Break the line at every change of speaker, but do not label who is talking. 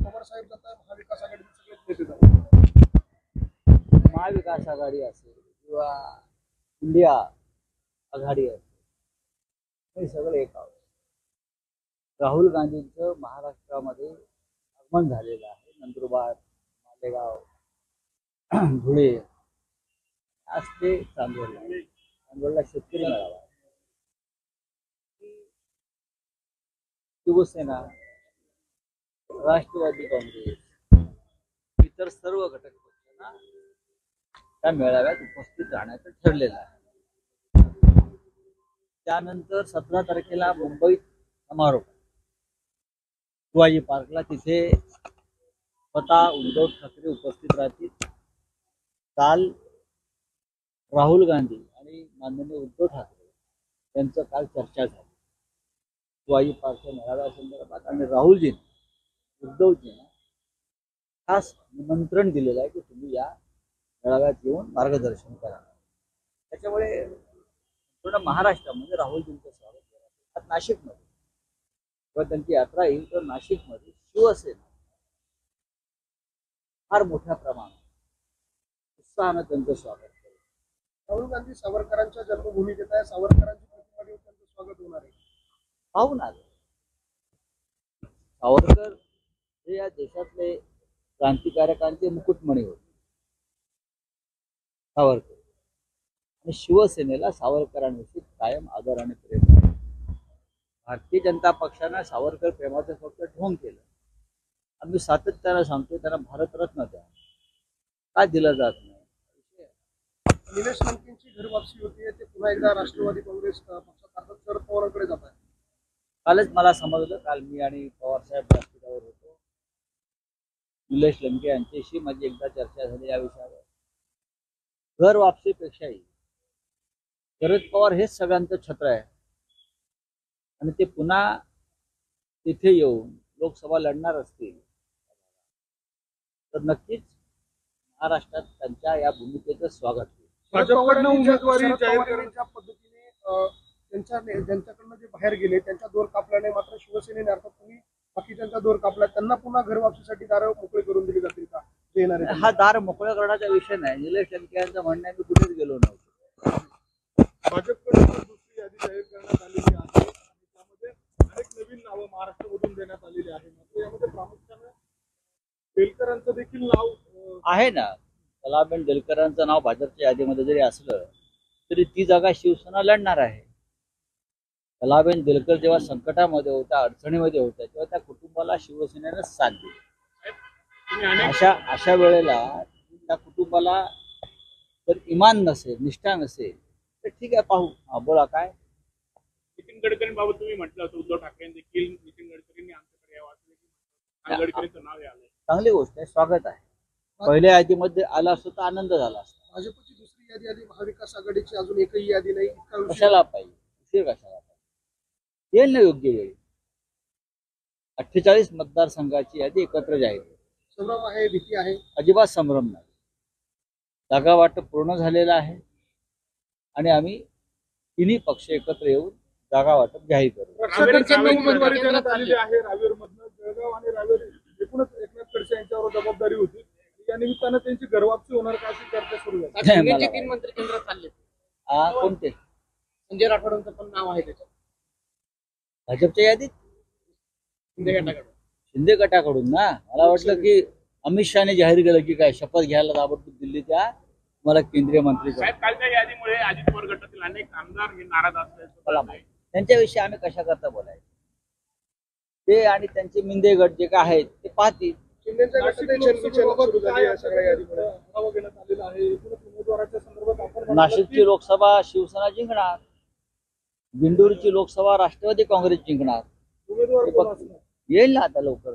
पवार साहेब जातात, महाविकास आघाडीचे सगळेच नेते जातात.
महाविकास आघाडी असेल किंवा इंडिया आघाडी असेल, हे सगळे एक आहोत. राहुल गांधींचं महाराष्ट्रामध्ये आगमन झालेलं आहे. नंदुरबार, मालेगाव, धुळे, आज ते चांदवडला शेतकरी मेळावा. शिवसेना, राष्ट्रवादी काँग्रेस, इतर सर्व घटक पक्षांना त्या मेळाव्यात उपस्थित राहण्याचं ठरलेलं आहे. त्यानंतर 17 तारखेला मुंबईत समारोप शिवाजी पार्कला, तिथे स्वतः उद्धव ठाकरे उपस्थित राहतील. काल राहुल गांधी आणि माननीय उद्धव ठाकरे यांचं काल चर्चा झाली शिवाजी पार्कच्या मेळाव्यासंदर्भात, आणि राहुलजी उद्धवजींना खास निमंत्रण दिलेलं आहे की तुम्ही या मेळाव्यात येऊन मार्गदर्शन करा. त्याच्यामुळे पूर्ण महाराष्ट्रामध्ये राहुलजींचं स्वागत केलं. नाशिकमध्ये किंवा त्यांची यात्रा येईल तर नाशिकमध्ये शिवसेना फार मोठ्या प्रमाणात उत्साहानं त्यांचं स्वागत केलं.
राहुल गांधी सावरकरांच्या जन्मभूमीत येत आहे, सावरकरांची प्रतिमा घेऊन त्यांचं स्वागत होणार आहे.
पाहून आले. सावरकर हे या देशातले क्रांतिकारकांचे मुकुटमणी होते. सावरकर आणि शिवसेनेला सावरकरांविषयी कायम आदर आणि प्रेम आहे. भारतीय जनता पक्षानं सावरकर प्रेमाचं फक्त ढोंग केलं. आम्ही सातत्यानं सांगतो त्यांना भारतरत्न द्या, का दिलं जात नाही.
निलेश लंकेंची घरवापसी होती, ते पुन्हा एकदा राष्ट्रवादी काँग्रेस पक्षात शरद पवारांकडे जात आहे.
कालच मला समजलं, काल मी आणि पवार साहेब व्यासपीठावर होतो. निलेश लंके यांच्याशी माझी एकदा चर्चा झाली या विषयावर. घर वापसीपेक्षाही शरद पवार हेच सगळ्यांचं छत्र आहे, आणि ते पुन्हा तिथे येऊन लोकसभा लढणार असतील तर नक्कीच महाराष्ट्रात त्यांच्या या भूमिकेचं स्वागत होईल.
भाजपकडनं उमेदवारी जाहीर करण्याच्या पद्धतीने ज्यांच्याकडनं जे बाहेर गेले त्यांच्या दोर कापल्याने मात्र शिवसेनेने अर्थात तुम्ही बाकीच्यांचा दोर कापला, त्यांना पुन्हा घर वापसीसाठी दारं मोकळे करून दिली जातील का? जे येणार आहे
हा दार मोकळं करण्याचा विषय नाही. निलेश लंके यांचं म्हणणं आहे मी कुठेच गेलो नव्हतो.
भाजपकडे दुसरी यादी जाहीर करण्यात आलेली आहे आणि त्यामध्ये अनेक नवीन नावं महाराष्ट्रामधून देण्यात आलेली आहे. मात्र यामध्ये प्रामुख्याने बेलकरांचं देखील नाव
आहे ना. कलाबेन देलकरांचं नाव भाजपच्या यादीमध्ये जरी असलं तरी ती जागा शिवसेना लढणार आहे. कलाबेन देलकर जेव्हा संकटामध्ये होत्या, अडचणीमध्ये होत्या, तेव्हा त्या कुटुंबाला शिवसेनेनं साथ दिली. अशा वेळेला त्या कुटुंबाला जर इमान नसेल, निष्ठा नसेल तर ठीक आहे, पाहू. हा बोला काय.
नितीन गडकरींबाबत तुम्ही म्हटलं होतं, उद्धव ठाकरे देखील नितीन गडकरींनी आमच्याकडे यावं, गडकरींचं नाव आलंय.
चांगली गोष्ट आहे, स्वागत आहे. पहिल्या यादीमध्ये आला असतो तर आनंद झाला असता.
भाजपची दुसरी यादी आली, महाविकास आघाडीची अजून एकही यादी नाही. इतका उशीर
कशाला पाहिजे, उशीर कशाला पाहिजे, येईल ना योग्य वेळी. 48 मतदारसंघाची यादी एकत्र जाहीर.
संभ्रम आहे, भीती आहे?
अजिबात संभ्रम नाही. जागा वाटप पूर्ण झालेलं आहे आणि आम्ही तिन्ही पक्ष एकत्र येऊन जागा वाटप जाहीर करू.
पक्षाकडे उमेदवारी देण्यात आलेली आहे. रावेरमधनं जळगाव आणि रावेर एकूणच एकनाथ खडसे यांच्यावर जबाबदारी होती. या निमित्तानं त्यांची घरवापसी होणार का अशी चर्चा सुरू आहे.
3 मंत्री केंद्रात चालले.
कोणते?
संजय राठोडांचं पण नाव आहे त्याच्यात
भाजपच्या यादीत. शिंदे गटाकडून ना. मला वाटलं की अमित शहाने जाहीर केलं की काय शपथ घ्यायला ताबडतोब दिल्लीच्या मला केंद्रीय मंत्री.
साहेब, कालच्या यादीमुळे अजित पवार गटातील अनेक आमदार हे नाराज असल्याचं
त्यांच्याविषयी आम्ही कशा करता बोलायचं. ते आणि त्यांचे मिंदे गट जे काय आहेत ते पाहतील.
शिंदेच्या गटात चर्चा सुरू झाली आहे सगळ्या यादीमुळे. आढावा घेण्यात आलेला आहे. एकूणच उमेदवाराच्या संदर्भात आपण
नाशिकची लोकसभा शिवसेना जिंकणार, दिंडोरीची लोकसभा राष्ट्रवादी काँग्रेस जिंकणार.
उमेदवार कोण असणार?
येईल ना आता लवकर.